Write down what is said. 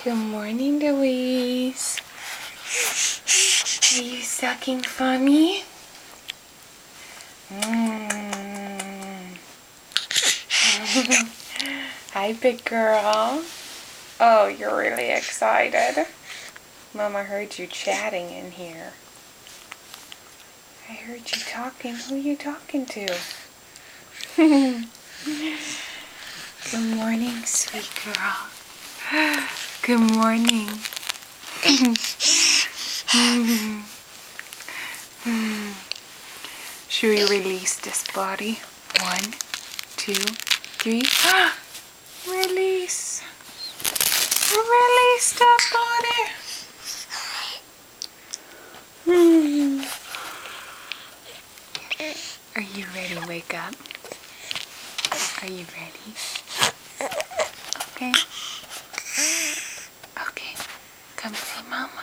Good morning, Louise. Are you sucking for me? Hi, big girl. Oh, you're really excited. Mama heard you chatting in here. I heard you talking. Who are you talking to? Good morning, sweet girl. Good morning. Should we release this body? 1, 2, 3. Release. Release that body. Are you ready to wake up? Are you ready? Okay. Okay. Come see Mama.